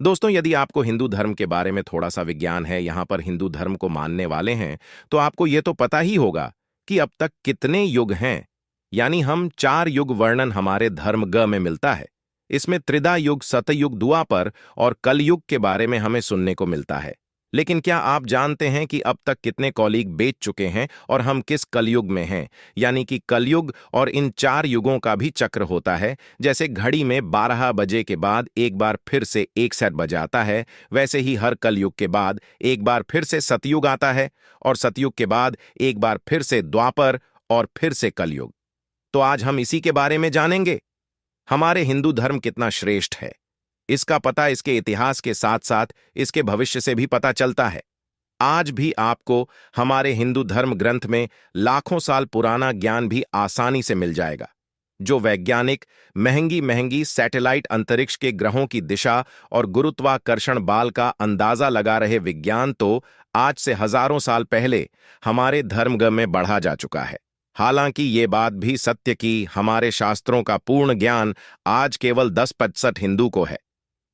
दोस्तों, यदि आपको हिंदू धर्म के बारे में थोड़ा सा विज्ञान है, यहाँ पर हिंदू धर्म को मानने वाले हैं, तो आपको ये तो पता ही होगा कि अब तक कितने युग हैं। यानी हम 4 युग वर्णन हमारे धर्म ग में मिलता है। इसमें त्रेता युग, सतयुग, द्वापर और कलयुग के बारे में हमें सुनने को मिलता है। लेकिन क्या आप जानते हैं कि अब तक कितने कौलिग बीत चुके हैं और हम किस कलयुग में हैं? यानी कि कलयुग और इन 4 युगों का भी चक्र होता है। जैसे घड़ी में 12 बजे के बाद एक बार फिर से 1 सेट बजाता है, वैसे ही हर कलयुग के बाद एक बार फिर से सतयुग आता है और सतयुग के बाद एक बार फिर से द्वापर और फिर से कलयुग। तो आज हम इसी के बारे में जानेंगे। हमारे हिंदू धर्म कितना श्रेष्ठ है, इसका पता इसके इतिहास के साथ साथ इसके भविष्य से भी पता चलता है। आज भी आपको हमारे हिंदू धर्म ग्रंथ में लाखों साल पुराना ज्ञान भी आसानी से मिल जाएगा। जो वैज्ञानिक महंगी महंगी सैटेलाइट अंतरिक्ष के ग्रहों की दिशा और गुरुत्वाकर्षण बल का अंदाजा लगा रहे विज्ञान तो आज से हजारों साल पहले हमारे धर्मग्रंथ में बढ़ा जा चुका है। हालांकि ये बात भी सत्य कि हमारे शास्त्रों का पूर्ण ज्ञान आज केवल 10% हिंदू को है,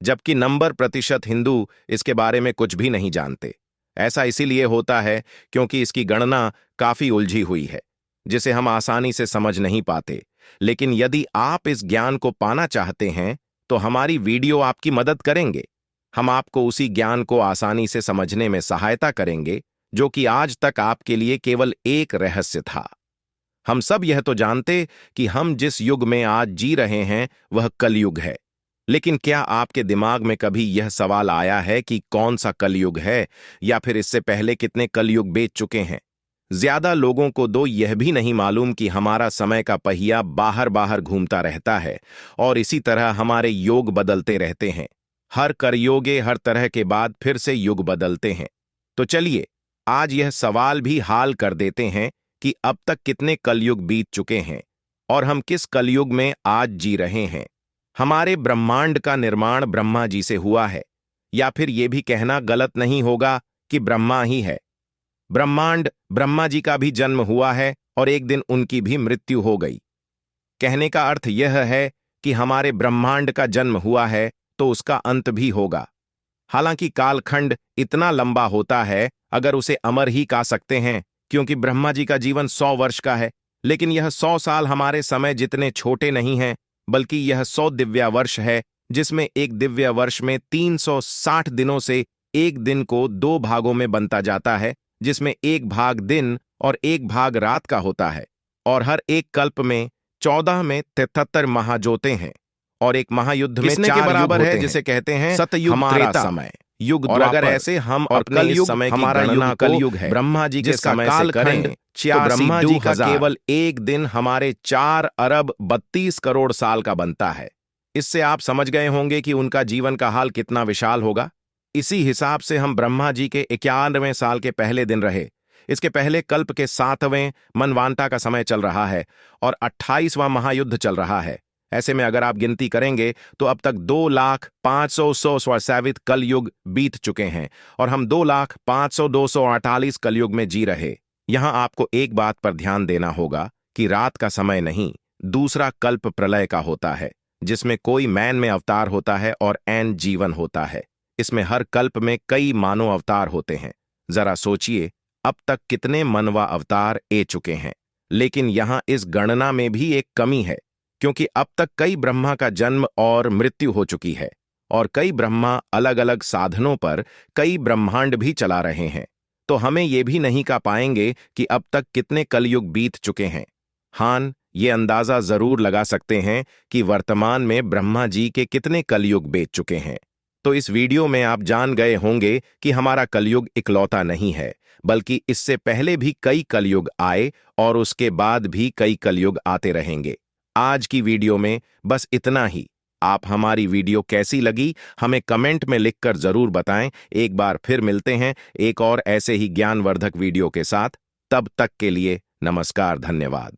जबकि नंबर प्रतिशत हिंदू इसके बारे में कुछ भी नहीं जानते। ऐसा इसीलिए होता है क्योंकि इसकी गणना काफी उलझी हुई है, जिसे हम आसानी से समझ नहीं पाते। लेकिन यदि आप इस ज्ञान को पाना चाहते हैं तो हमारी वीडियो आपकी मदद करेंगे। हम आपको उसी ज्ञान को आसानी से समझने में सहायता करेंगे जो कि आज तक आपके लिए केवल एक रहस्य था। हम सब यह तो जानते कि हम जिस युग में आज जी रहे हैं वह कलयुग है। लेकिन क्या आपके दिमाग में कभी यह सवाल आया है कि कौन सा कलयुग है, या फिर इससे पहले कितने कलयुग बीत चुके हैं? ज्यादा लोगों को तो यह भी नहीं मालूम कि हमारा समय का पहिया बाहर बाहर घूमता रहता है और इसी तरह हमारे योग बदलते रहते हैं। हर करयोगे हर तरह के बाद फिर से युग बदलते हैं। तो चलिए आज यह सवाल भी हाल कर देते हैं कि अब तक कितने कलयुग बीत चुके हैं और हम किस कलयुग में आज जी रहे हैं। हमारे ब्रह्मांड का निर्माण ब्रह्मा जी से हुआ है, या फिर यह भी कहना गलत नहीं होगा कि ब्रह्मा ही है। ब्रह्मांड ब्रह्मा जी का भी जन्म हुआ है और एक दिन उनकी भी मृत्यु हो गई। कहने का अर्थ यह है कि हमारे ब्रह्मांड का जन्म हुआ है तो उसका अंत भी होगा। हालांकि कालखंड इतना लंबा होता है, अगर उसे अमर ही कह सकते हैं, क्योंकि ब्रह्मा जी का जीवन 100 वर्ष का है। लेकिन यह 100 साल हमारे समय जितने छोटे नहीं हैं, बल्कि यह 100 दिव्या वर्ष है, जिसमें एक दिव्य वर्ष में 360 दिनों से एक दिन को 2 भागों में बनता जाता है, जिसमें एक भाग दिन और एक भाग रात का होता है। और हर एक कल्प में 14 में 73 महाजोते हैं और एक महायुद्ध में 4 के बराबर है, जिसे कहते हैं सतयुग, त्रेता समय, युग। और अगर ऐसे हम और कलयुग समय हमारा युग कलयुग है ब्रह्मा जी के समय से करें तो ब्रह्मा जी का केवल एक दिन हमारे 4 अरब 32 करोड़ साल का बनता है। इससे आप समझ गए होंगे कि उनका जीवन का हाल कितना विशाल होगा। इसी हिसाब से हम ब्रह्मा जी के 91वें साल के पहले दिन रहे। इसके पहले कल्प के 7वें मनवांता का समय चल रहा है और 28वां महायुद्ध चल रहा है। ऐसे में अगर आप गिनती करेंगे तो अब तक 2,05,100 कलयुग बीत चुके हैं और हम 2,05,248 कलयुग में जी रहे। यहां आपको एक बात पर ध्यान देना होगा कि रात का समय नहीं, दूसरा कल्प प्रलय का होता है, जिसमें कोई मैन में अवतार होता है और एन जीवन होता है। इसमें हर कल्प में कई मानव अवतार होते हैं। जरा सोचिए अब तक कितने मनवा अवतार ए चुके हैं। लेकिन यहां इस गणना में भी एक कमी है, क्योंकि अब तक कई ब्रह्मा का जन्म और मृत्यु हो चुकी है और कई ब्रह्मा अलग अलग साधनों पर कई ब्रह्मांड भी चला रहे हैं। तो हमें यह भी नहीं कह पाएंगे कि अब तक कितने कलयुग बीत चुके हैं। हां, ये अंदाजा जरूर लगा सकते हैं कि वर्तमान में ब्रह्मा जी के कितने कलयुग बीत चुके हैं। तो इस वीडियो में आप जान गए होंगे कि हमारा कलयुग इकलौता नहीं है, बल्कि इससे पहले भी कई कलयुग आए और उसके बाद भी कई कलयुग आते रहेंगे। आज की वीडियो में बस इतना ही। आप हमारी वीडियो कैसी लगी हमें कमेंट में लिखकर जरूर बताएं। एक बार फिर मिलते हैं एक और ऐसे ही ज्ञानवर्धक वीडियो के साथ। तब तक के लिए नमस्कार, धन्यवाद।